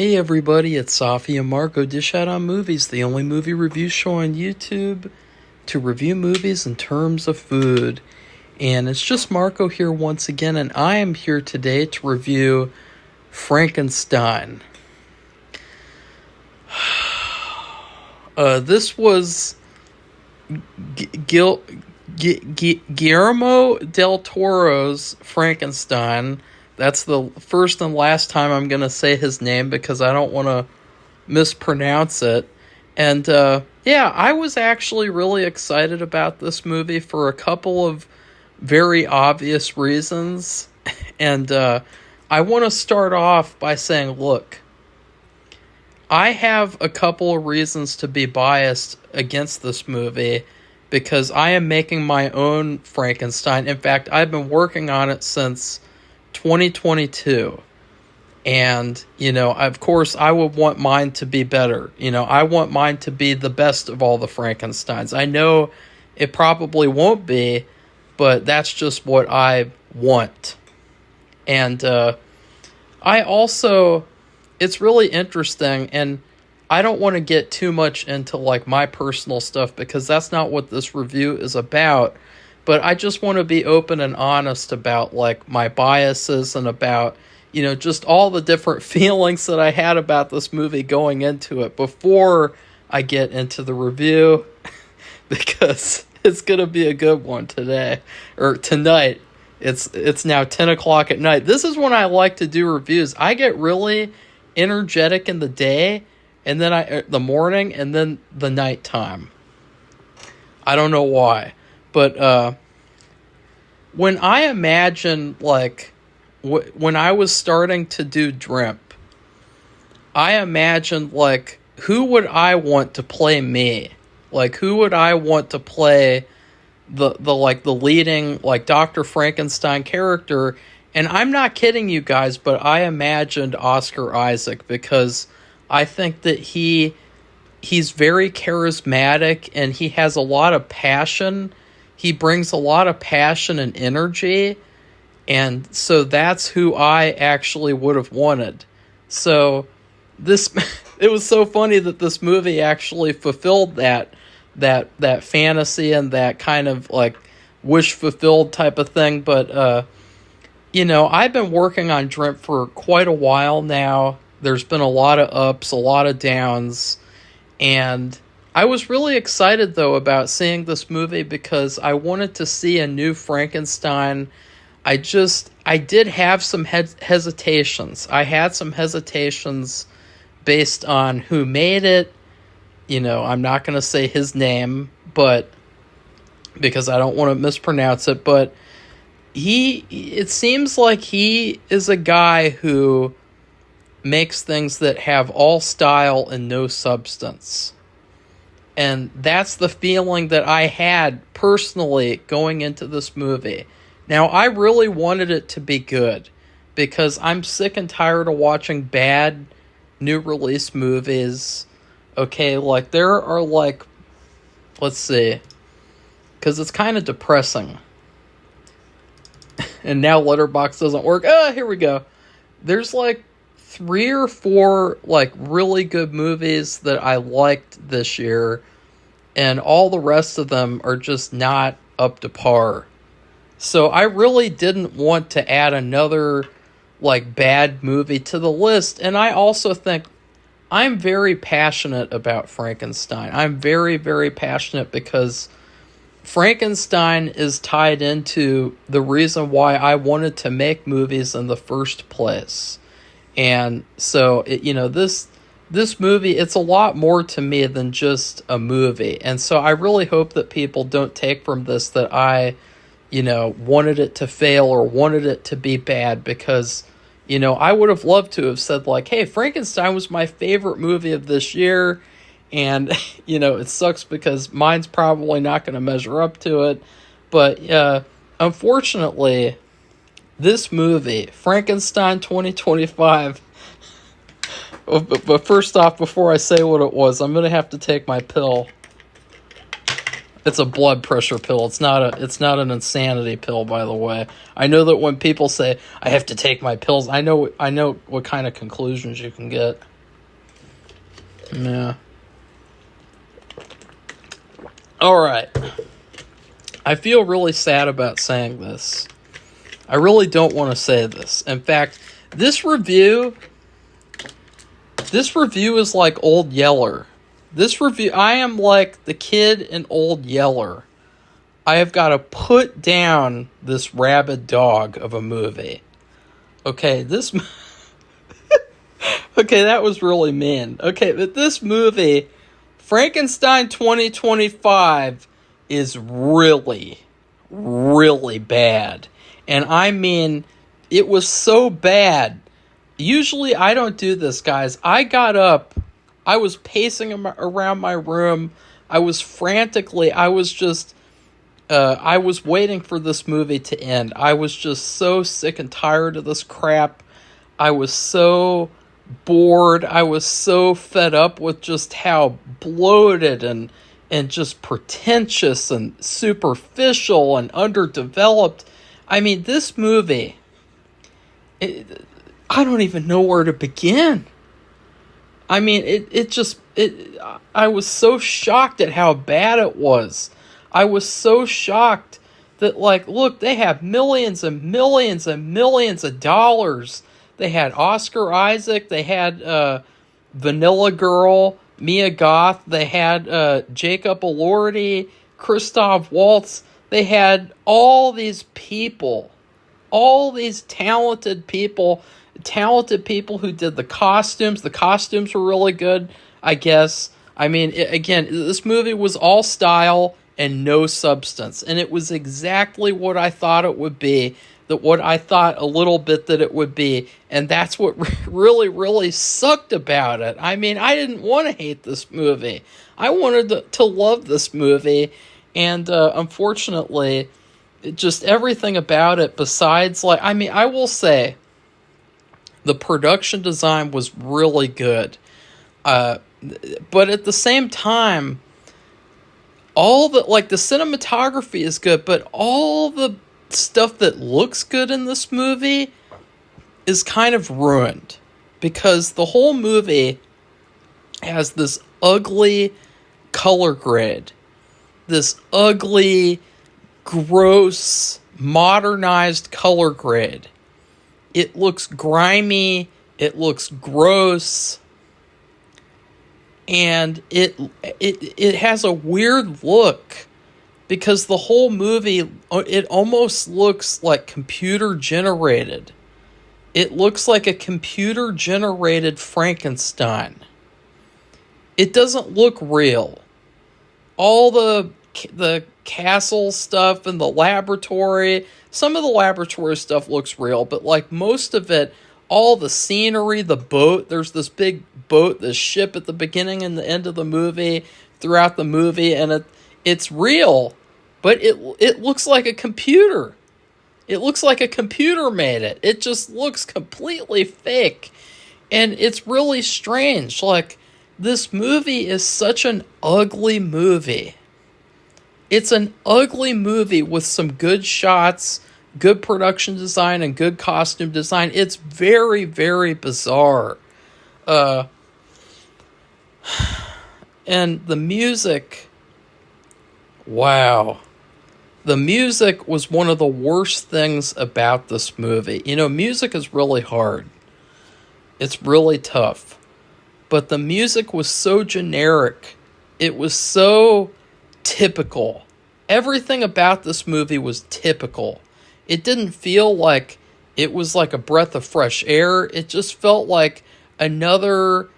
Hey everybody, it's Safi and Marco Dish Out on Movies, the only movie review show on YouTube to review movies in terms of food. And it's just Marco here once again, and I am here today to review Frankenstein. This was Guillermo del Toro's Frankenstein. That's the first and last time I'm going to say his name because I don't want to mispronounce it. And I was actually really excited about this movie for a couple of very obvious reasons. And I want to start off by saying, look, I have a couple of reasons to be biased against this movie because I am making my own Frankenstein. In fact, I've been working on it since 2022, and of course I would want mine to be better. I want mine to be the best of all the Frankensteins. I know it probably won't be, but that's just what I want. And I also, it's really interesting, and I don't want to get too much into like my personal stuff because that's not what this review is about. But I just want to be open and honest about like my biases and about, just all the different feelings that I had about this movie going into it before I get into the review because it's going to be a good one today or tonight. It's now 10 o'clock at night. This is when I like to do reviews. I get really energetic in the day and then the morning and then the nighttime. I don't know why. But when I imagine, like, when I was starting to do Dreamp, I imagined, like, who would I want to play me? Like, who would I want to play the leading, like, Dr. Frankenstein character? And I'm not kidding you guys, but I imagined Oscar Isaac because I think that he's very charismatic and he has a lot of passion. He brings a lot of passion and energy, and so that's who I actually would have wanted. So it was so funny that this movie actually fulfilled that fantasy and that kind of like wish fulfilled type of thing. But I've been working on Dreamp for quite a while now. There's been a lot of ups, a lot of downs, and I was really excited, though, about seeing this movie because I wanted to see a new Frankenstein. I did have some hesitations. I had some hesitations based on who made it. I'm not going to say his name, but because I don't want to mispronounce it, but it seems like he is a guy who makes things that have all style and no substance. And that's the feeling that I had personally going into this movie. Now, I really wanted it to be good because I'm sick and tired of watching bad new release movies. Okay, like there are like, let's see, because it's kind of depressing. And now Letterboxd doesn't work. Here we go. There's like 3 or 4 like really good movies that I liked this year, and all the rest of them are just not up to par. So I really didn't want to add another like bad movie to the list. And I also think I'm very passionate about Frankenstein. I'm very, very passionate because Frankenstein is tied into the reason why I wanted to make movies in the first place. And so, this movie, it's a lot more to me than just a movie. And so I really hope that people don't take from this that I, wanted it to fail or wanted it to be bad because, I would have loved to have said like, hey, Frankenstein was my favorite movie of this year. And, it sucks because mine's probably not going to measure up to it. But unfortunately, this movie, Frankenstein 2025, but first off, before I say what it was, I'm going to have to take my pill. It's a blood pressure pill. It's not an insanity pill, by the way. I know that when people say I have to take my pills, I know what kind of conclusions you can get. Yeah. All right. I feel really sad about saying this. I really don't want to say this. In fact, this review is like Old Yeller. I am like the kid in Old Yeller. I have got to put down this rabid dog of a movie. Okay, okay, that was really mean. Okay, but this movie, Frankenstein 2025, is really, really bad. And I mean, it was so bad. Usually I don't do this, guys. I got up. I was pacing around my room. I was waiting for this movie to end. I was just so sick and tired of this crap. I was so bored. I was so fed up with just how bloated and just pretentious and superficial and underdeveloped. I mean, this movie, I don't even know where to begin. I mean, I was so shocked at how bad it was. I was so shocked that, like, look, they have millions and millions and millions of dollars. They had Oscar Isaac. They had Vanilla Girl, Mia Goth. They had Jacob Elordi, Christoph Waltz. They had all these people, all these talented people who did the costumes. The costumes were really good, I guess. I mean, again, this movie was all style and no substance. And it was exactly what I thought it would be, what I thought a little bit that it would be. And that's what really, really sucked about it. I mean, I didn't want to hate this movie. I wanted to love this movie. And unfortunately, just everything about it besides, like, I mean, I will say, the production design was really good. But at the same time, the cinematography is good, but all the stuff that looks good in this movie is kind of ruined. Because the whole movie has this ugly color grade. This ugly, gross, modernized color grade. It looks grimy, it looks gross, and it has a weird look because the whole movie, it almost looks like computer generated. It looks like a computer generated Frankenstein. It doesn't look real. All the castle stuff and the laboratory, some of the laboratory stuff looks real, but like most of it, all the scenery, the boat, there's this big boat, this ship at the beginning and the end of the movie, throughout the movie, and it's real, but it looks like a computer. It looks like a computer made it. It just looks completely fake, and it's really strange. Like, this movie is such an ugly movie. It's an ugly movie with some good shots, good production design, and good costume design. It's very, very bizarre. And the music, wow. The music was one of the worst things about this movie. You know, music is really hard. It's really tough. But the music was so generic. It was so typical. Everything about this movie was typical. It didn't feel like it was like a breath of fresh air. It just felt like another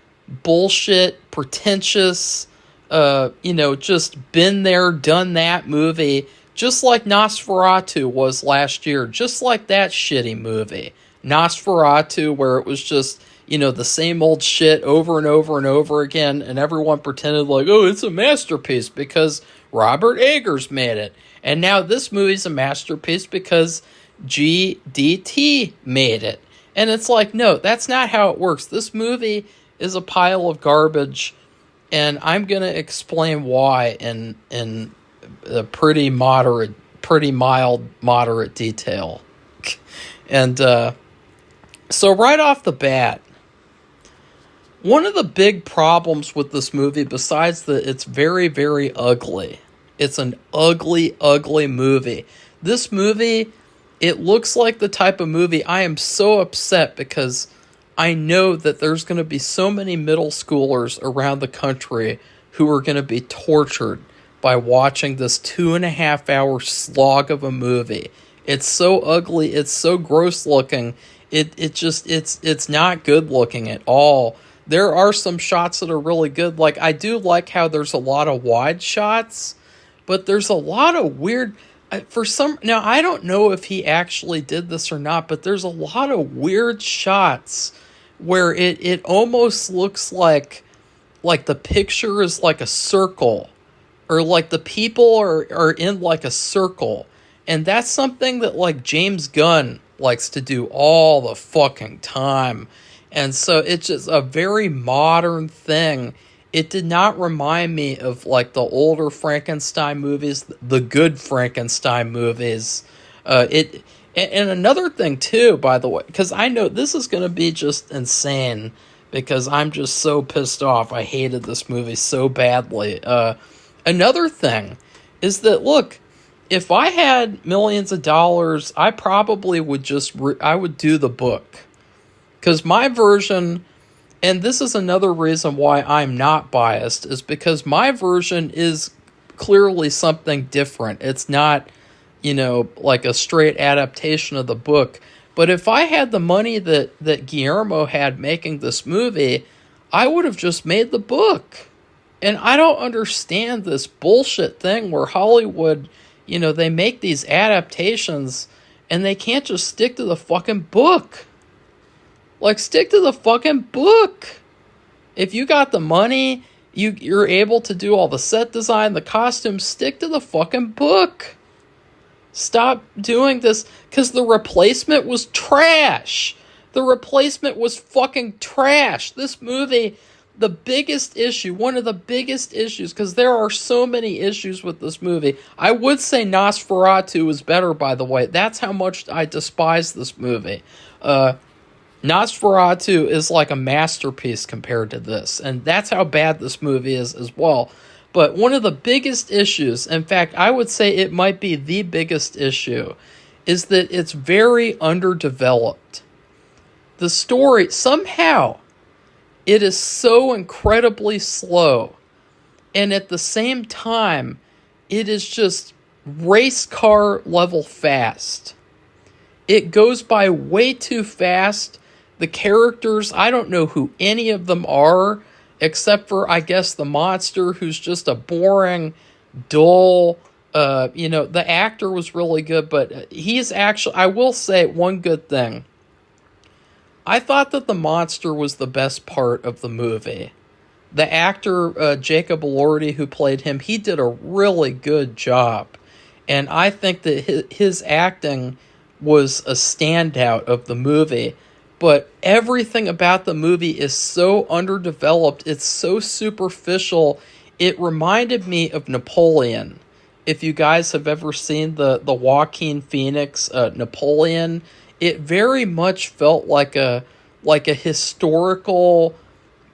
bullshit, pretentious, just been there, done that movie. Just like Nosferatu was last year. Just like that shitty movie. Nosferatu, where it was just, the same old shit over and over and over again, and everyone pretended like, oh, it's a masterpiece because Robert Eggers made it. And now this movie's a masterpiece because GDT made it. And it's like, no, that's not how it works. This movie is a pile of garbage, and I'm going to explain why in a pretty mild, moderate detail. And so right off the bat, One of the big problems with this movie, besides that it's very, very ugly, it's an ugly, ugly movie. This movie, it looks like the type of movie, I am so upset because I know that there's going to be so many middle schoolers around the country who are going to be tortured by watching this 2.5 hour slog of a movie. It's so ugly, it's so gross looking, it's not good looking at all. There are some shots that are really good. Like, I do like how there's a lot of wide shots, but there's a lot of weird... Now, I don't know if he actually did this or not, but there's a lot of weird shots where it almost looks like the picture is like a circle, or like the people are in like a circle. And that's something that, like, James Gunn likes to do all the fucking time. And so it's just a very modern thing. It did not remind me of, like, the older Frankenstein movies, the good Frankenstein movies. And another thing, too, by the way, because I know this is going to be just insane, because I'm just so pissed off. I hated this movie so badly. Another thing is that, look, if I had millions of dollars, I probably would I would do the book. Because my version, and this is another reason why I'm not biased, is because my version is clearly something different. It's not, like a straight adaptation of the book. But if I had the money that Guillermo had making this movie, I would have just made the book. And I don't understand this bullshit thing where Hollywood, they make these adaptations and they can't just stick to the fucking book. Like, stick to the fucking book. If you got the money, you're able to do all the set design, the costumes, stick to the fucking book. Stop doing this, because The Replacement was trash. The Replacement was fucking trash. This movie, the biggest issue, one of the biggest issues, because there are so many issues with this movie. I would say Nosferatu is better, by the way. That's how much I despise this movie. Nosferatu is like a masterpiece compared to this, and that's how bad this movie is as well. But one of the biggest issues, in fact, I would say it might be the biggest issue, is that it's very underdeveloped. The story, somehow, it is so incredibly slow, and at the same time, it is just race car level fast. It goes by way too fast. The characters, I don't know who any of them are, except for, I guess, the monster, who's just a boring, dull, the actor was really good, but he's actually, I will say one good thing. I thought that the monster was the best part of the movie. The actor, Jacob Elordi, who played him, he did a really good job. And I think that his acting was a standout of the movie. But everything about the movie is so underdeveloped. It's so superficial. It reminded me of Napoleon. If you guys have ever seen the Joaquin Phoenix Napoleon, it very much felt like a historical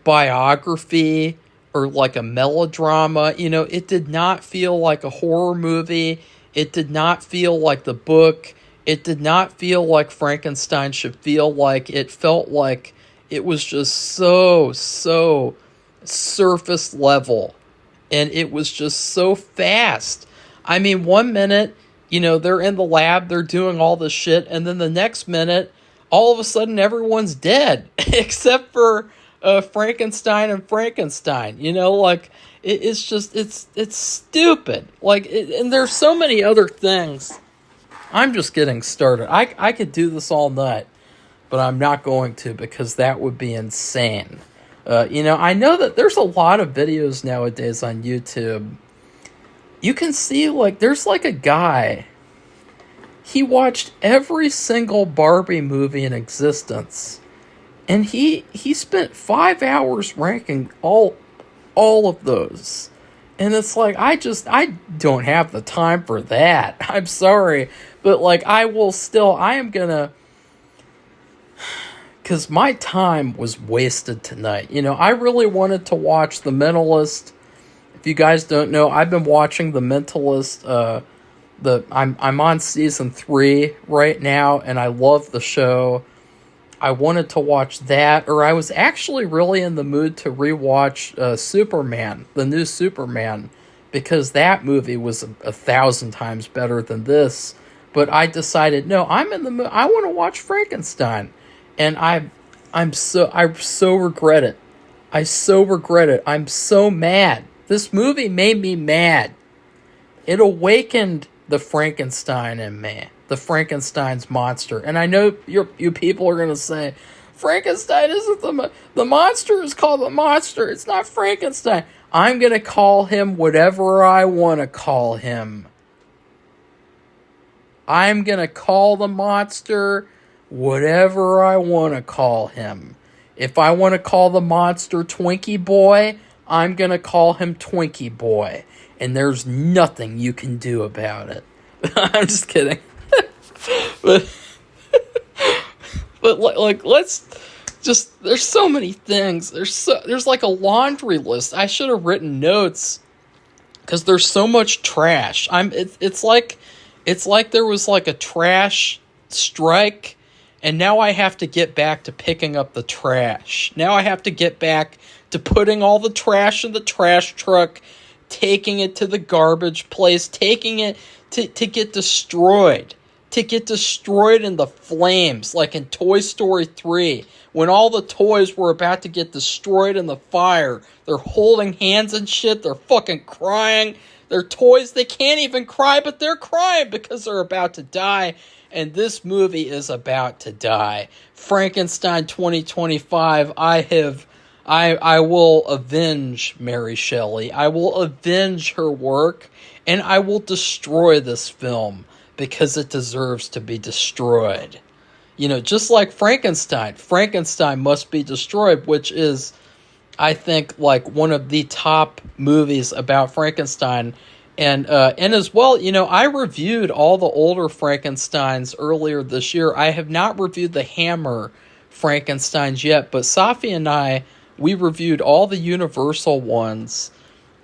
biography or like a melodrama. It did not feel like a horror movie. It did not feel like the book. It did not feel like Frankenstein should feel like. It felt like it was just so surface level. And it was just so fast. I mean, 1 minute, they're in the lab, they're doing all this shit, and then the next minute, all of a sudden everyone's dead. Except for Frankenstein and Frankenstein. It's just, it's stupid. And there's so many other things. I'm just getting started. I could do this all night, but I'm not going to, because that would be insane. I know that there's a lot of videos nowadays on YouTube. You can see, there's a guy. He watched every single Barbie movie in existence. And he spent 5 hours ranking all of those. And it's I don't have the time for that. I'm sorry. But, I am gonna... because my time was wasted tonight. You know, I really wanted to watch The Mentalist. If you guys don't know, I've been watching The Mentalist. I'm on season 3 right now, and I love the show. I wanted to watch that, or I was actually really in the mood to rewatch Superman, the new Superman, because that movie was 1,000 times better than this. But I decided, no, I'm in the mood. I want to watch Frankenstein, and I so regret it. I so regret it. I'm so mad. This movie made me mad. It awakened the Frankenstein in me, the Frankenstein's monster. And I know you people are going to say, Frankenstein isn't the monster is called the monster. It's not Frankenstein. I'm going to call him whatever I want to call him. I'm going to call the monster whatever I want to call him. If I want to call the monster Twinkie Boy, I'm going to call him Twinkie Boy. And there's nothing you can do about it. I'm just kidding. but like let's just, there's so many things. There's like a laundry list. I should have written notes because there's so much trash. It's like there was like a trash strike, and now I have to get back to picking up the trash. Now I have to get back to putting all the trash in the trash truck, taking it to the garbage place, taking it to get destroyed. To get destroyed in the flames, like in Toy Story 3, when all the toys were about to get destroyed in the fire. They're holding hands and shit, they're fucking crying. They're toys, they can't even cry, but they're crying because they're about to die. And this movie is about to die. Frankenstein 2025, I will avenge Mary Shelley. I will avenge her work, and I will destroy this film because it deserves to be destroyed. You know, just like Frankenstein. Frankenstein must be destroyed, which is, I think, like one of the top movies about Frankenstein. And as well, you know, I reviewed all the older Frankensteins earlier this year. I have not reviewed the Hammer Frankensteins yet, but Safi and we reviewed all the Universal ones.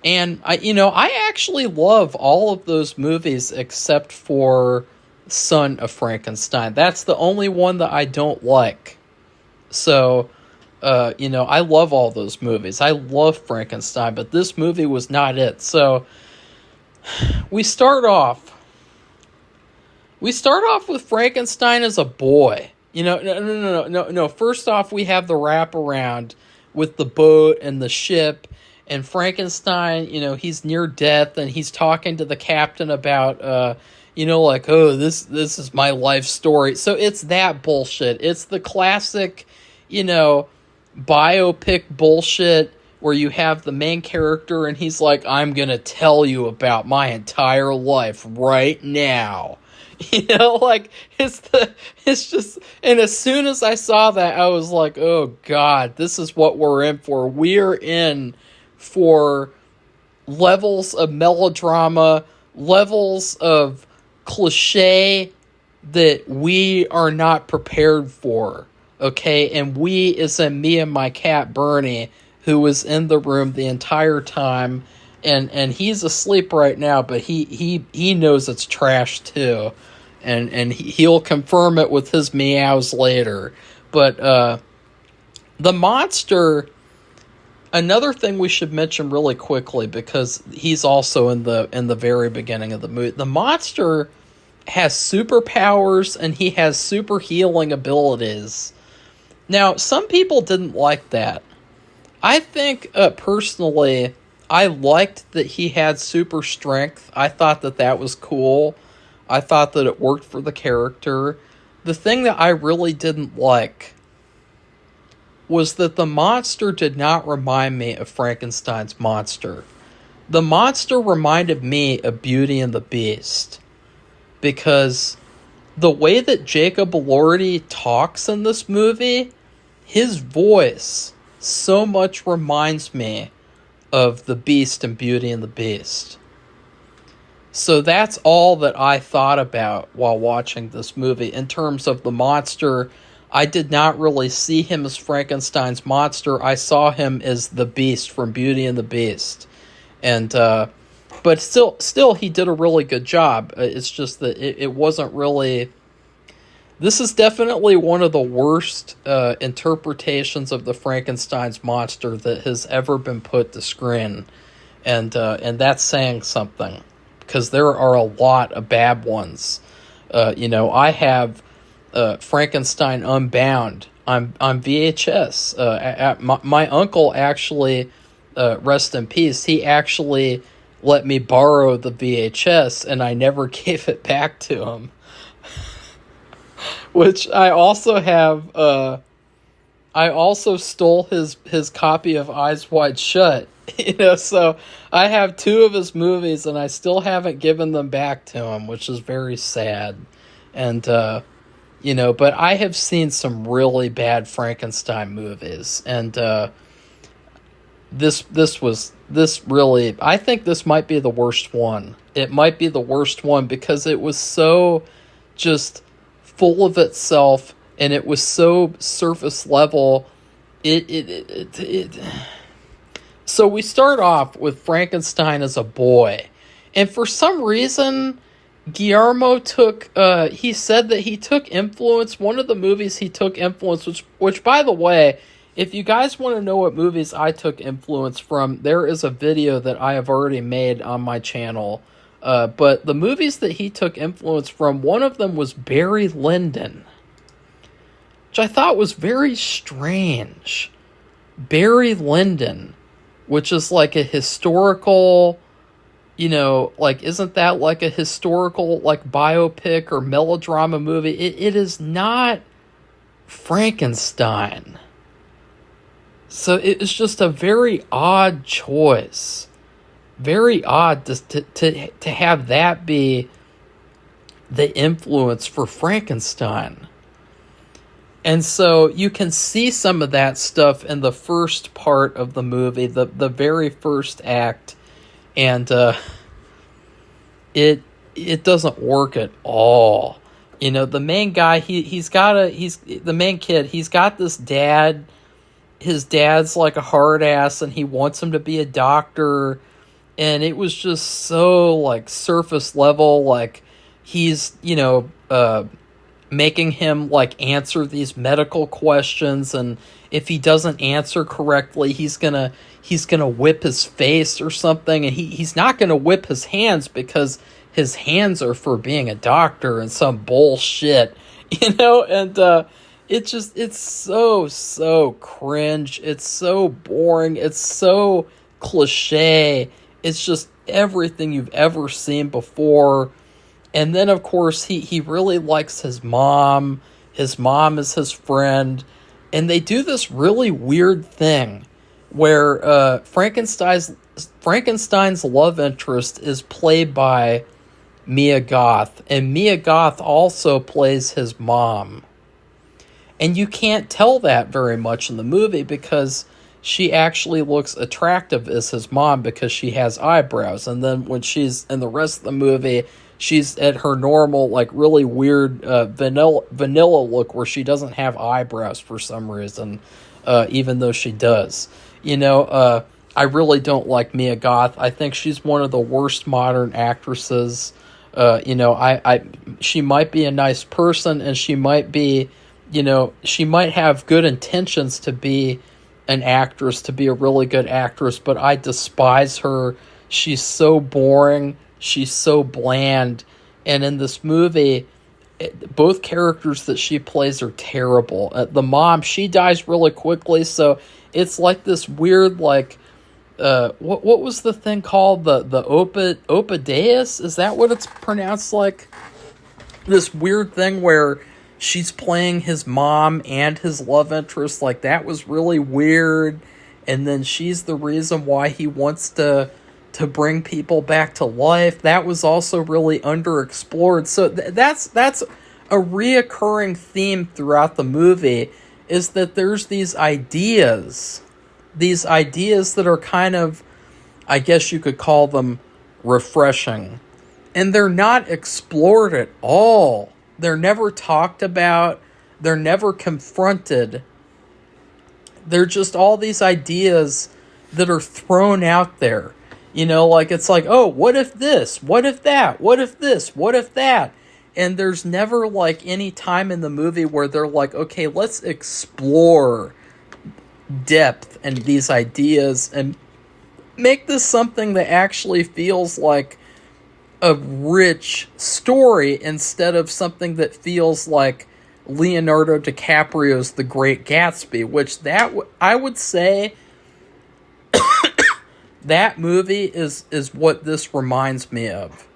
And I actually love all of those movies except for Son of Frankenstein. That's the only one that I don't like. So, I love all those movies. I love Frankenstein, but this movie was not it. So, we start off with Frankenstein as a boy. No. First off, we have the wraparound with the boat and the ship. And Frankenstein, he's near death, and he's talking to the captain about, this is my life story. So it's that bullshit. It's the classic, biopic bullshit where you have the main character and he's like, I'm going to tell you about my entire life right now. It's just, and as soon as I saw that, I was like, oh God, this is what we're in for. We're in for levels of melodrama, levels of cliche that we are not prepared for, okay? And we is in me and my cat Bernie, who was in the room the entire time, and he's asleep right now, but he knows it's trash too, and he'll confirm it with his meows later. But the monster. Another thing we should mention really quickly, because he's also in the very beginning of the movie. The monster has superpowers and he has super healing abilities. Now, some people didn't like that. I think, personally, I liked that he had super strength. I thought that was cool. I thought that it worked for the character. The thing that I really didn't like was that the monster did not remind me of Frankenstein's monster. The monster reminded me of Beauty and the Beast. Because the way that Jacob Elordi talks in this movie, his voice so much reminds me of the Beast and Beauty and the Beast. So that's all that I thought about while watching this movie. In terms of the monster, I did not really see him as Frankenstein's monster. I saw him as the Beast from Beauty and the Beast. And, but still, he did a really good job. It's just that it wasn't really. This is definitely one of the worst interpretations of the Frankenstein's monster that has ever been put to screen, and that's saying something, because there are a lot of bad ones. I have Frankenstein Unbound on VHS. My uncle actually, rest in peace, he actually let me borrow the VHS, and I never gave it back to him. Which I also have. I also stole his copy of Eyes Wide Shut. So I have 2 of his movies, and I still haven't given them back to him, which is very sad. And but I have seen some really bad Frankenstein movies, and this really, I think this might be the worst one. It might be the worst one because it was so just full of itself, and it was so surface level. So we start off with Frankenstein as a boy, and for some reason, Guillermo took. He said that he took influence. One of the movies he took influence, which by the way, if you guys want to know what movies I took influence from, there is a video that I have already made on my channel. But the movies that he took influence from, one of them was Barry Lyndon, which I thought was very strange. Barry Lyndon, which is like a historical, isn't that like a historical, like, biopic or melodrama movie? It is not Frankenstein. So it's just a very odd choice. Very odd to have that be the influence for Frankenstein. And so you can see some of that stuff in the first part of the movie, the very first act, and it doesn't work at all. The main guy, he's the main kid, he's got this dad. His dad's like a hard ass, and he wants him to be a doctor. And it was just so, like, surface level, like, he's, making him, like, answer these medical questions, and if he doesn't answer correctly, he's gonna whip his face or something, and he's not gonna whip his hands because his hands are for being a doctor and some bullshit, and, it's so cringe, it's so boring, it's so cliche. It's just everything you've ever seen before. And then, of course, he really likes his mom. His mom is his friend. And they do this really weird thing where Frankenstein's love interest is played by Mia Goth. And Mia Goth also plays his mom. And you can't tell that very much in the movie because she actually looks attractive as his mom because she has eyebrows. And then when she's in the rest of the movie, she's at her normal, like, really weird vanilla look where she doesn't have eyebrows for some reason, even though she does. I really don't like Mia Goth. I think she's one of the worst modern actresses. She might be a nice person, and she might be, she might have good intentions to be an actress, to be a really good actress, but I despise her. She's so boring. She's so bland. And in this movie, both characters that she plays are terrible. The mom, she dies really quickly, so it's like this weird, like, what was the thing called? The Opideus? Is that what it's pronounced like? This weird thing where she's playing his mom and his love interest. Like, that was really weird. And then she's the reason why he wants to bring people back to life. That was also really underexplored. So that's a reoccurring theme throughout the movie, is that there's these ideas that are kind of, I guess you could call them, refreshing. And they're not explored at all. They're never talked about. They're never confronted. They're just all these ideas that are thrown out there. You know, like it's like, oh, what if this? What if that? What if this? What if that? And there's never like any time in the movie where they're like, okay, let's explore depth and these ideas and make this something that actually feels like a rich story instead of something that feels like Leonardo DiCaprio's The Great Gatsby, which I would say that movie is what this reminds me of.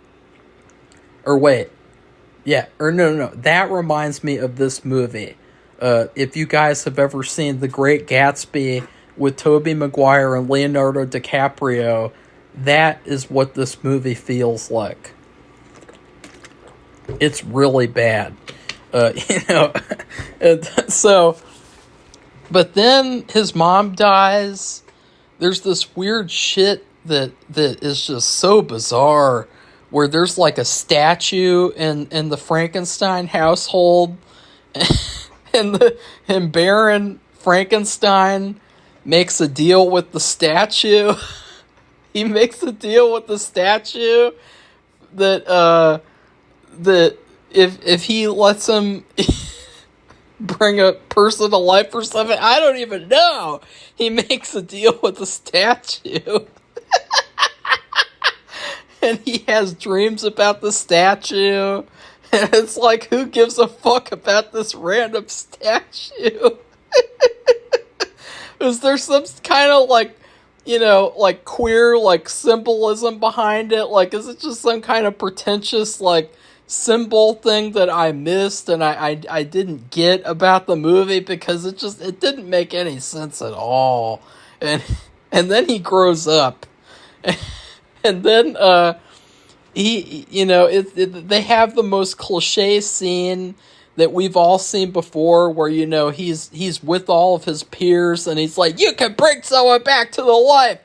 Or wait. Yeah, or no. That reminds me of this movie. If you guys have ever seen The Great Gatsby with Tobey Maguire and Leonardo DiCaprio, that is what this movie feels like. It's really bad. And so, but then his mom dies. There's this weird shit that is just so bizarre, where there's like a statue in the Frankenstein household, and Baron Frankenstein makes a deal with the statue. He makes a deal with the statue that if he lets him bring a person to life or something, I don't even know. He makes a deal with the statue. And he has dreams about the statue. And it's like, who gives a fuck about this random statue? Is there some kind of like, like queer, like symbolism behind it? Like, is it just some kind of pretentious, like, symbol thing that I missed and I didn't get about the movie? Because it didn't make any sense at all. And then he grows up. And then, they have the most cliche scene that we've all seen before, where he's with all of his peers and he's like, you can bring someone back to life,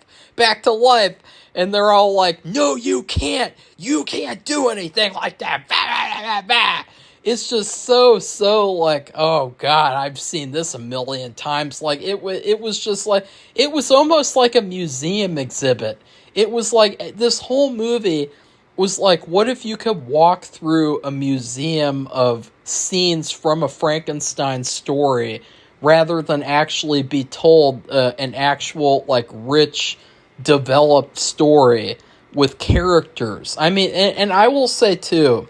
and they're all like, no, you can't do anything like that. It's just so like, oh god, I've seen this a million times. Like it was just like, it was almost like a museum exhibit. It was like, this whole movie was like, what if you could walk through a museum of scenes from a Frankenstein story rather than actually be told an actual, like, rich, developed story with characters. I mean, and I will say, too,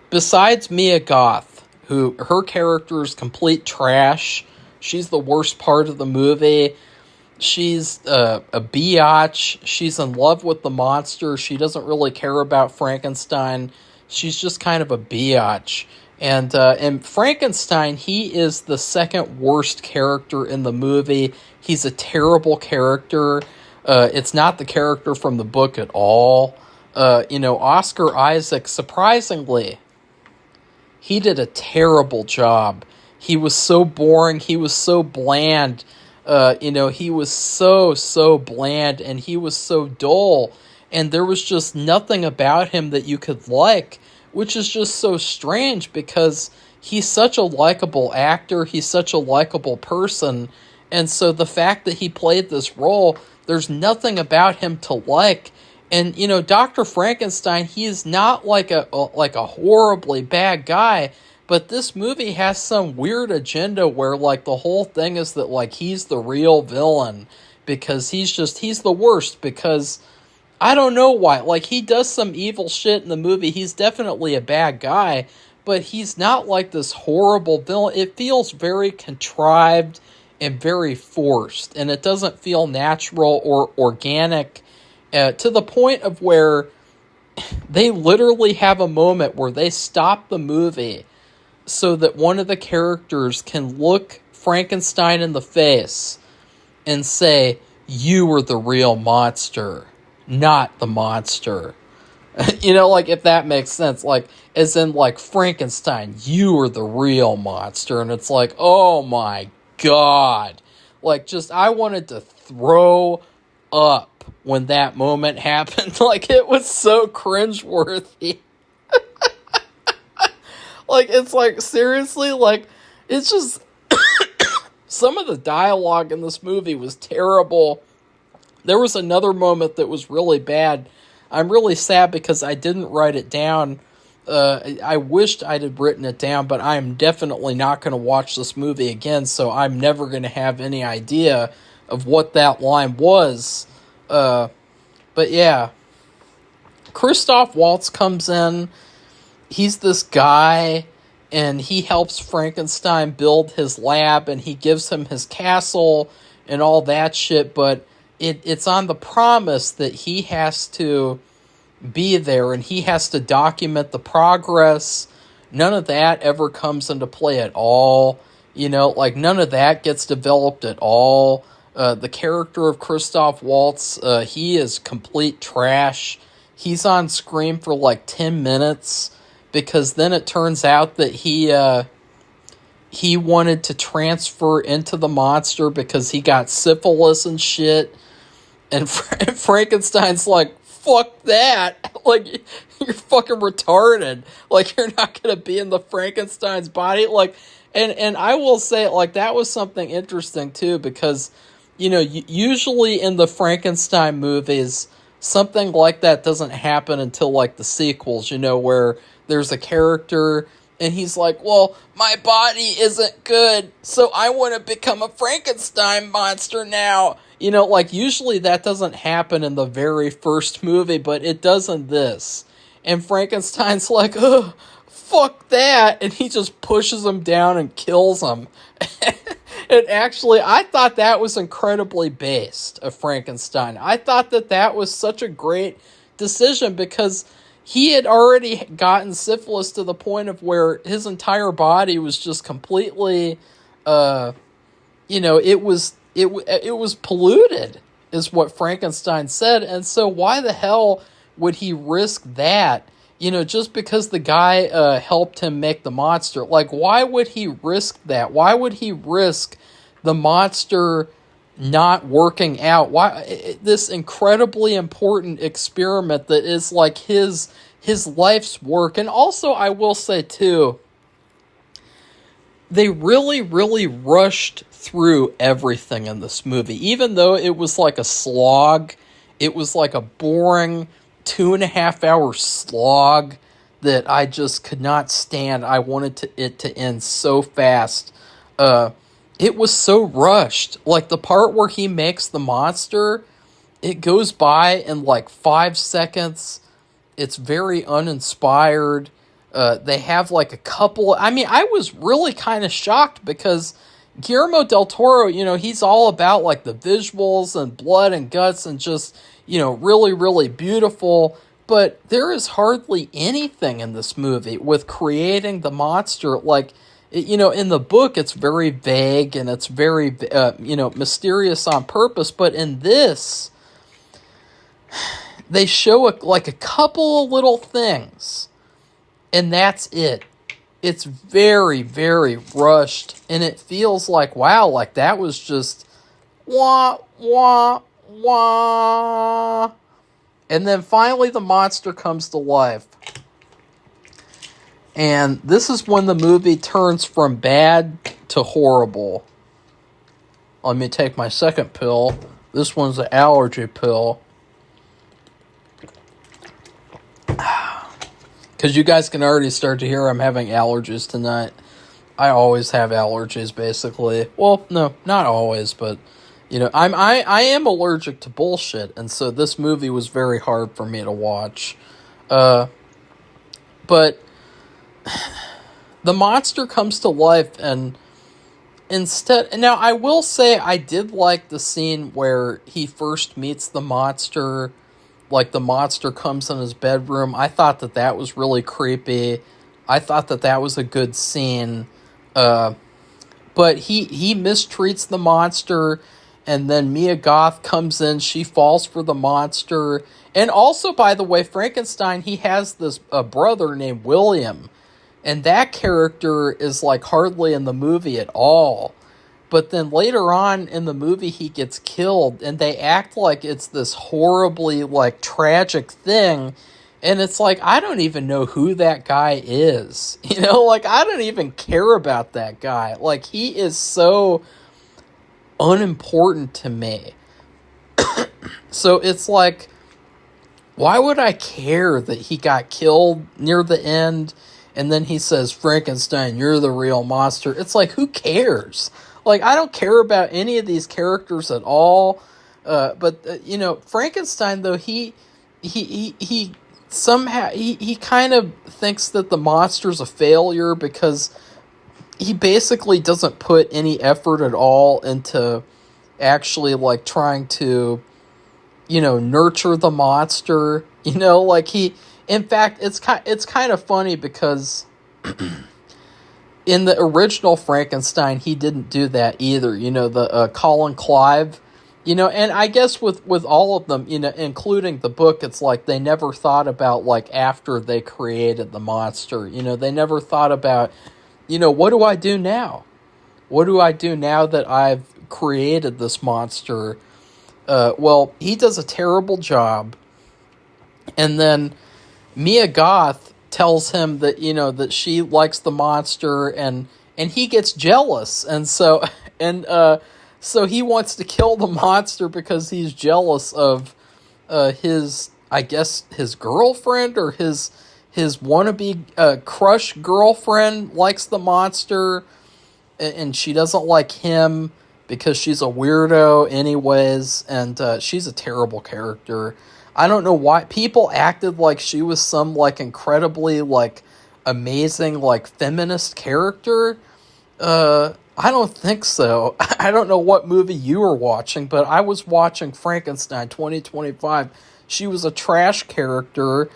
besides Mia Goth, who, her character is complete trash, she's the worst part of the movie. She's a biatch. She's in love with the monster. She doesn't really care about Frankenstein. She's just kind of a biatch. And Frankenstein, he is the second worst character in the movie. He's a terrible character. It's not the character from the book at all. Oscar Isaac, surprisingly, he did a terrible job. He was so boring. He was so bland. He was so bland, and he was so dull, and there was just nothing about him that you could like, which is just so strange, because he's such a likable actor, he's such a likable person, and so the fact that he played this role, there's nothing about him to like. And, Dr. Frankenstein, he is not like a horribly bad guy, but this movie has some weird agenda where, like, the whole thing is that, like, he's the real villain because he's the worst, because I don't know why. Like, he does some evil shit in the movie. He's definitely a bad guy, but he's not like this horrible villain. It feels very contrived and very forced, and it doesn't feel natural or organic, to the point of where they literally have a moment where they stop the movie so that one of the characters can look Frankenstein in the face and say, you are the real monster, not the monster. Like, if that makes sense. Like, as in, like, Frankenstein, you are the real monster. And it's like, oh my god. Like, just, I wanted to throw up when that moment happened. Like, it was so cringeworthy. Like, it's like, seriously, like, it's just, some of the dialogue in this movie was terrible. There was another moment that was really bad. I'm really sad because I didn't write it down. I wished I'd have written it down, but I'm definitely not going to watch this movie again, so I'm never going to have any idea of what that line was. But yeah, Christoph Waltz comes in. He's this guy, and he helps Frankenstein build his lab, and he gives him his castle and all that shit, but it's on the promise that he has to be there, and he has to document the progress. None of that ever comes into play at all. Like, none of that gets developed at all. The character of Christoph Waltz, he is complete trash. He's on screen for like 10 minutes, because then it turns out that he wanted to transfer into the monster because he got syphilis and shit. And Frankenstein's like, fuck that. Like, you're fucking retarded. Like, you're not going to be in the Frankenstein's body. Like, and I will say, like, that was something interesting, too, because, usually in the Frankenstein movies, something like that doesn't happen until, like, the sequels, where there's a character and he's like, well, my body isn't good, so I want to become a Frankenstein monster now. Like, usually that doesn't happen in the very first movie, but it does in this. And Frankenstein's like, oh, fuck that, and he just pushes him down and kills him. And actually, I thought that was incredibly based of Frankenstein. I thought that was such a great decision, because he had already gotten syphilis to the point of where his entire body was just completely, it was polluted, is what Frankenstein said. And so why the hell would he risk that? Just because the guy helped him make the monster. Like, why would he risk that? Why would he risk the monster not working out? Why this incredibly important experiment that is like his life's work? And also, I will say too, they really, really rushed through everything in this movie. Even though it was like a slog, it was like a boring 2.5 hour slog that I just could not stand. I wanted it to end so fast. It was so rushed. Like, the part where he makes the monster, it goes by in like 5 seconds. It's very uninspired. They have like a couple... I mean, I was really kind of shocked, because Guillermo del Toro, he's all about like the visuals and blood and guts and just, really, really beautiful. But there is hardly anything in this movie with creating the monster. Like, in the book, it's very vague and it's very, mysterious on purpose. But in this, they show a couple of little things, and that's it. It's very, very rushed, and it feels like, wow, like that was just wah, wah, wah. And then finally the monster comes to life. And this is when the movie turns from bad to horrible. Let me take my second pill. This one's an allergy pill. Because you guys can already start to hear I'm having allergies tonight. I always have allergies, basically. Well, no, not always, but, I am allergic to bullshit, and so this movie was very hard for me to watch. But the monster comes to life, and instead... Now, I will say I did like the scene where he first meets the monster. Like, the monster comes in his bedroom. I thought that was really creepy. I thought that was a good scene. But he mistreats the monster, and then Mia Goth comes in. She falls for the monster. And also, by the way, Frankenstein, he has this brother named William. And that character is, like, hardly in the movie at all. But then later on in the movie, he gets killed, and they act like it's this horribly, like, tragic thing. And it's like, I don't even know who that guy is. You know, like, I don't even care about that guy. Like, he is so unimportant to me. So it's like, why would I care that he got killed near the end and then he says, Frankenstein, you're the real monster? It's like, who cares? Like, I don't care about any of these characters at all. But you know, Frankenstein, though, he somehow, he kind of thinks that the monster's a failure because he basically doesn't put any effort at all into actually, like, trying to, you know, nurture the monster. You know, like, in fact, it's kind of funny because in the original Frankenstein, he didn't do that either. You know, the Colin Clive, you know, and I guess with all of them, you know, including the book, it's like they never thought about, like, after they created the monster, you know, they never thought about, you know, what do I do now? What do I do now that I've created this monster? Well, he does a terrible job. And then Mia Goth tells him that, you know, that she likes the monster, and he gets jealous. And so, so he wants to kill the monster because he's jealous of his, I guess, his girlfriend or his wannabe crush girlfriend likes the monster, and she doesn't like him because she's a weirdo anyways, and she's a terrible character. I don't know why people acted like she was some, like, incredibly, like, amazing, like, feminist character. I don't think so. I don't know what movie you were watching, but I was watching Frankenstein 2025. She was a trash character.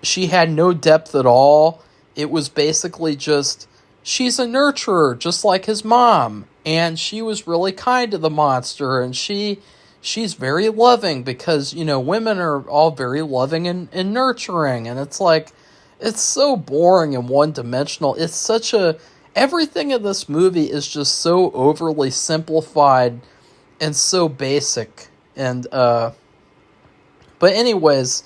She had no depth at all. It was basically just, she's a nurturer, just like his mom. And she was really kind to the monster, and she's very loving because, you know, women are all very loving and nurturing. And it's like, it's so boring and one-dimensional. It's such a, everything in this movie is just so overly simplified and so basic. And, but anyways,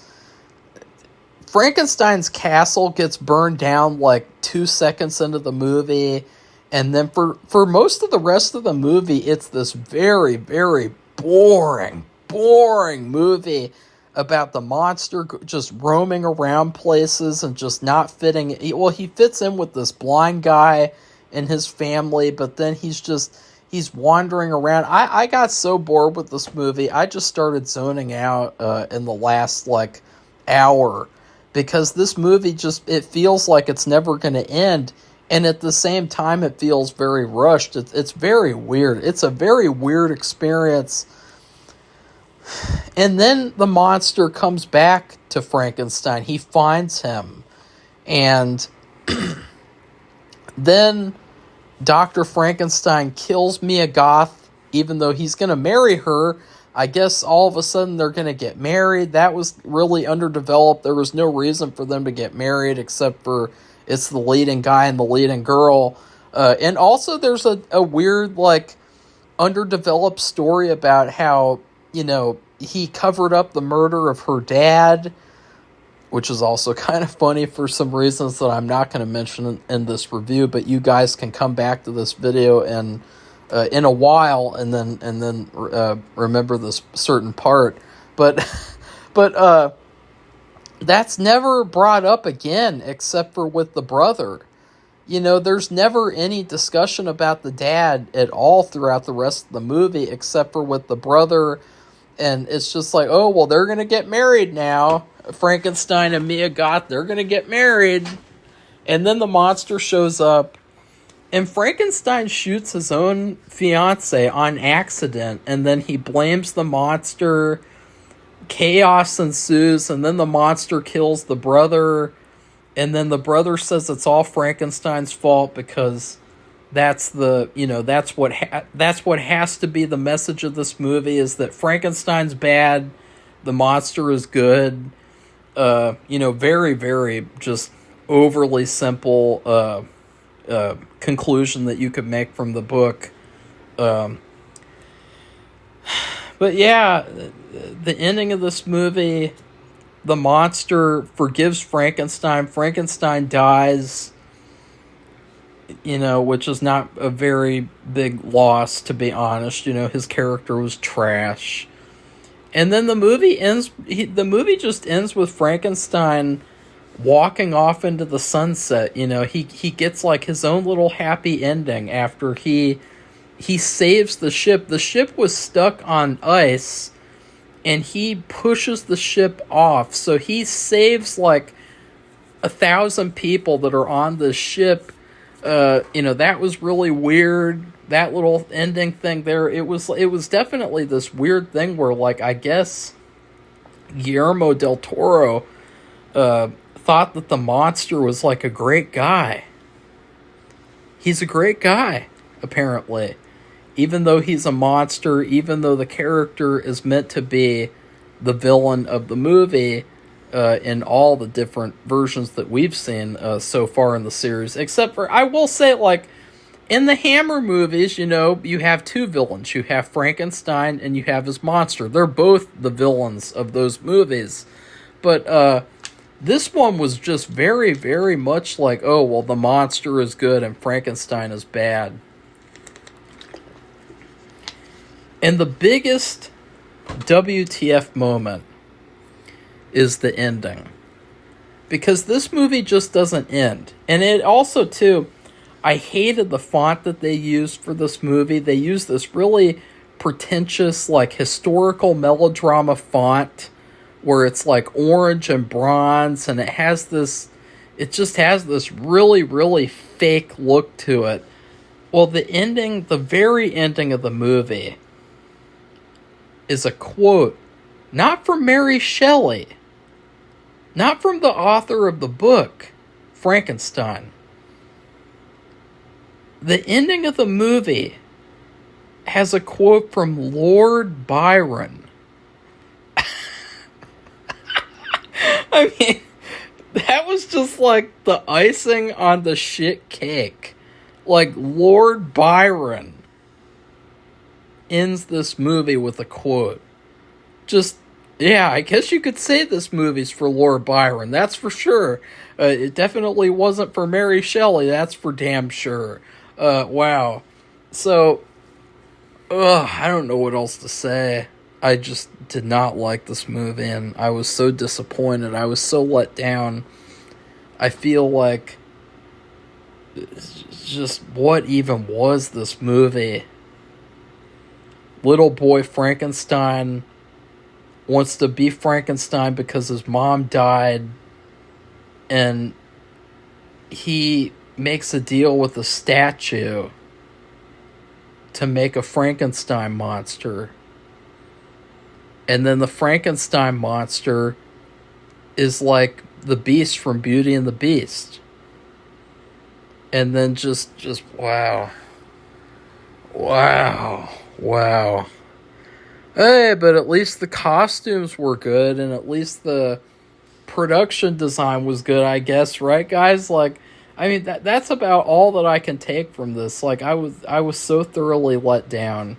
Frankenstein's castle gets burned down like 2 seconds into the movie. And then for most of the rest of the movie, it's this very, very boring movie about the monster just roaming around places and just not fitting. Well, he fits in with this blind guy and his family, but then he's wandering around. I got so bored with this movie, I just started zoning out in the last, like, hour, because this movie just, it feels like it's never going to end. And at the same time, it feels very rushed. It's very weird. It's a very weird experience. And then the monster comes back to Frankenstein. He finds him. And then Dr. Frankenstein kills Mia Goth, even though he's going to marry her. I guess all of a sudden they're going to get married. That was really underdeveloped. There was no reason for them to get married except for it's the leading guy and the leading girl. And also there's a weird, like, underdeveloped story about how, you know, he covered up the murder of her dad, which is also kind of funny for some reasons that I'm not going to mention in this review, but you guys can come back to this video and in a while and then remember this certain part. But that's never brought up again except for with the brother. You know, there's never any discussion about the dad at all throughout the rest of the movie except for with the brother. And it's just like, oh, well, they're going to get married now. Frankenstein and Mia Goth, they're going to get married. And then the monster shows up. And Frankenstein shoots his own fiancée on accident. And then he blames the monster. Chaos ensues, and then the monster kills the brother, and then the brother says it's all Frankenstein's fault because that's the, you know, that's what has to be the message of this movie, is that Frankenstein's bad, the monster is good. You know, very, very just overly simple conclusion that you could make from the book. But yeah, the ending of this movie, the monster forgives Frankenstein. Frankenstein dies, which is not a very big loss, to be honest. His character was trash. And then the movie ends. The movie just ends with Frankenstein walking off into the sunset. He gets like his own little happy ending after he saves the ship. The ship was stuck on ice, and he pushes the ship off. So he saves like 1,000 people that are on the ship. That was really weird. That little ending thing there, it was definitely this weird thing where, like, I guess Guillermo del Toro thought that the monster was like a great guy. He's a great guy, apparently. Even though he's a monster, even though the character is meant to be the villain of the movie, in all the different versions that we've seen so far in the series. Except for, I will say, like, in the Hammer movies, you have two villains. You have Frankenstein and you have his monster. They're both the villains of those movies. But this one was just very, very much like, oh, well, the monster is good and Frankenstein is bad. And the biggest WTF moment is the ending. Because this movie just doesn't end. And it also, too, I hated the font that they used for this movie. They used this really pretentious, like, historical melodrama font where it's like orange and bronze, and it just has this really, really fake look to it. Well, the very ending of the movie is a quote, not from Mary Shelley, not from the author of the book, Frankenstein. The ending of the movie has a quote from Lord Byron. I mean, that was just like the icing on the shit cake. Like, Lord Byron ends this movie with a quote. Just, yeah, I guess you could say this movie's for Lord Byron, that's for sure. It definitely wasn't for Mary Shelley, that's for damn sure. Wow. So, I don't know what else to say. I just did not like this movie, and I was so disappointed. I was so let down. I feel like, just what even was this movie? Little boy Frankenstein wants to be Frankenstein because his mom died, and he makes a deal with a statue to make a Frankenstein monster. And then the Frankenstein monster is like the Beast from Beauty and the Beast. And then just wow. Wow. Hey, but at least the costumes were good, and at least the production design was good, I guess, right, guys? Like, I mean, that's about all that I can take from this. Like, I was so thoroughly let down.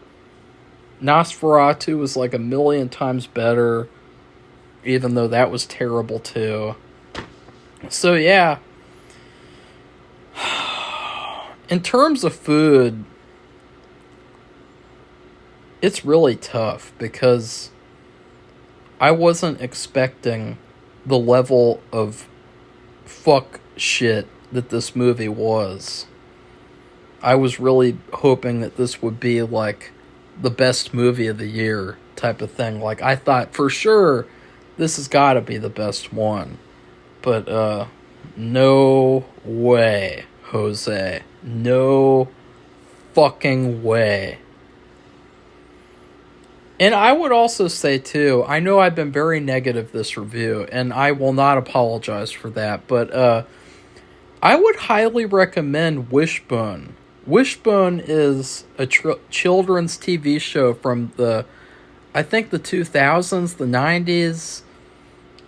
Nosferatu was like 1,000,000 times better, even though that was terrible too. So yeah, in terms of food, it's really tough because I wasn't expecting the level of fuck shit that this movie was. I was really hoping that this would be like the best movie of the year type of thing. Like, I thought for sure this has got to be the best one. But no way, Jose. No fucking way. And I would also say, too, I know I've been very negative this review, and I will not apologize for that, but I would highly recommend Wishbone. Wishbone is a children's TV show from I think the 2000s, the 90s,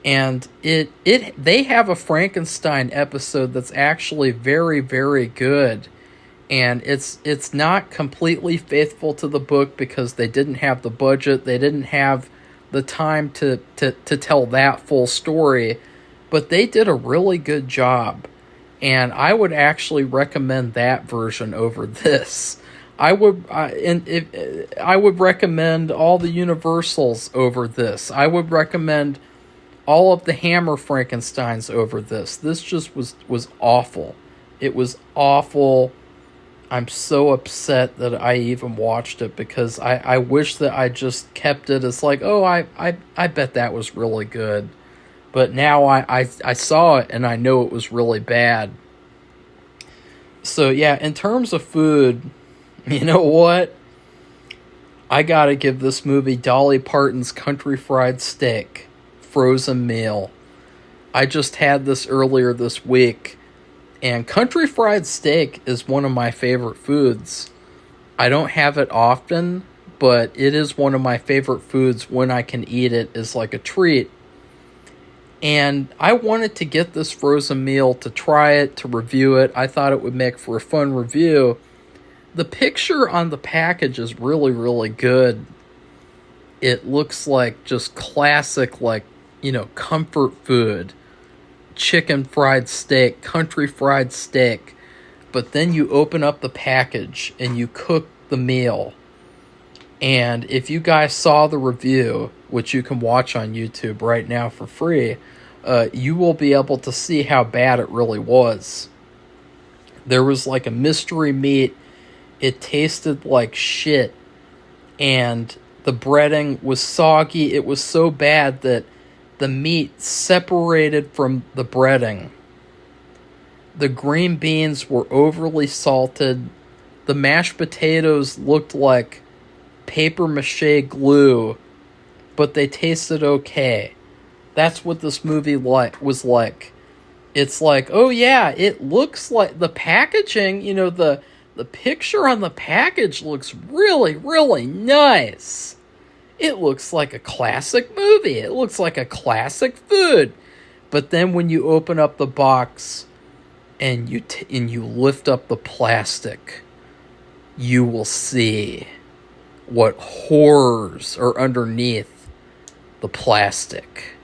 and they have a Frankenstein episode that's actually very, very good. And it's not completely faithful to the book because they didn't have the budget, they didn't have the time to tell that full story, but they did a really good job. And I would actually recommend that version over this. I would recommend all the Universals over this. I would recommend all of the Hammer Frankensteins over this. This just was awful. It was awful. I'm so upset that I even watched it, because I wish that I just kept it as like, oh, I bet that was really good. But now I saw it and I know it was really bad. So yeah, in terms of food, you know what? I gotta give this movie Dolly Parton's Country Fried Steak frozen meal. I just had this earlier this week, and country fried steak is one of my favorite foods. I don't have it often, but it is one of my favorite foods when I can eat it as like a treat. And I wanted to get this frozen meal to try it, to review it. I thought it would make for a fun review. The picture on the package is really, really good. It looks like just classic, like, you know, comfort food. Chicken fried steak, country fried steak. But then you open up the package and you cook the meal. And if you guys saw the review, which you can watch on YouTube right now for free, you will be able to see how bad it really was. There was like a mystery meat. It tasted like shit. And the breading was soggy. It was so bad that the meat separated from the breading. The green beans were overly salted. The mashed potatoes looked like paper mache glue, but they tasted okay. That's what this movie was like. It's like, oh yeah, it looks like the packaging, you know, the picture on the package looks really, really nice. It looks like a classic movie. It looks like a classic food. But then when you open up the box and you lift up the plastic, you will see what horrors are underneath the plastic.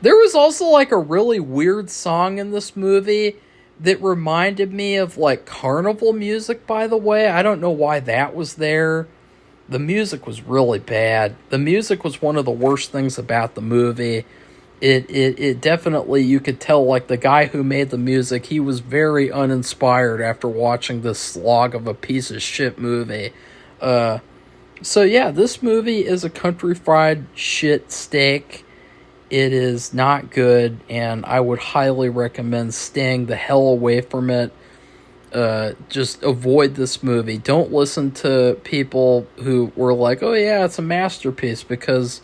There was also like a really weird song in this movie that reminded me of like carnival music, by the way. I don't know why that was there. The music was really bad. The music was one of the worst things about the movie. It definitely, you could tell, like, the guy who made the music, he was very uninspired after watching this slog of a piece of shit movie. So yeah, this movie is a country fried shit steak. It is not good, and I would highly recommend staying the hell away from it. Just avoid this movie. Don't listen to people who were like, oh yeah, it's a masterpiece because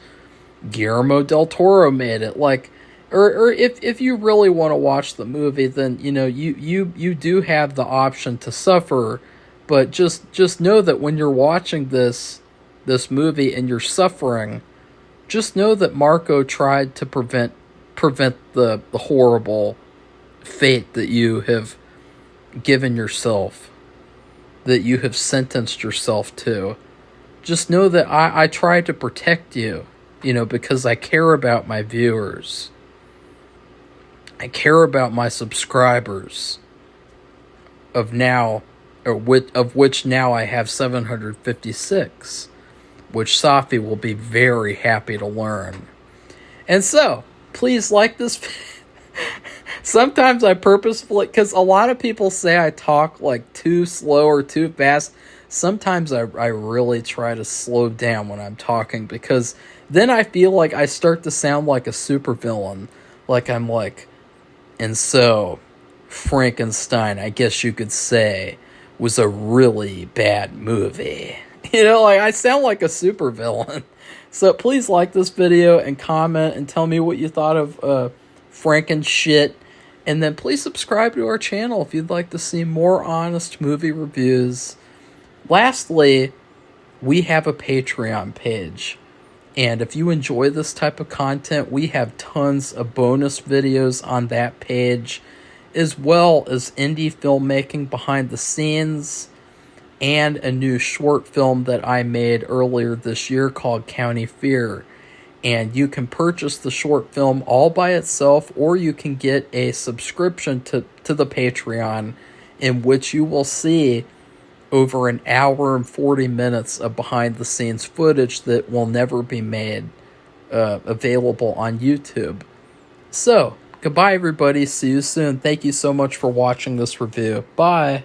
Guillermo del Toro made it. Like, or if you really want to watch the movie, then, you know, you do have the option to suffer, but just know that when you're watching this movie and you're suffering, just know that Marco tried to prevent the horrible fate that you have given yourself, that you have sentenced yourself to. Just know that I try to protect you, you know, because I care about my viewers. I care about my subscribers, of which now I have 756, which Safi will be very happy to learn. And so, please like this. Sometimes I purposefully, because a lot of people say I talk like too slow or too fast. Sometimes I really try to slow down when I'm talking, because then I feel like I start to sound like a supervillain. Like I'm like, and so, Frankenstein, I guess you could say, was a really bad movie. You know, like I sound like a supervillain. So please like this video and comment and tell me what you thought of Franken shit. And then please subscribe to our channel if you'd like to see more honest movie reviews. Lastly, we have a Patreon page. And if you enjoy this type of content, we have tons of bonus videos on that page, as well as indie filmmaking behind the scenes, and a new short film that I made earlier this year called County Fear. and you can purchase the short film all by itself, or you can get a subscription to the Patreon, in which you will see over an hour and 40 minutes of behind the scenes footage that will never be made available on YouTube. So, goodbye everybody, see you soon. Thank you so much for watching this review. Bye.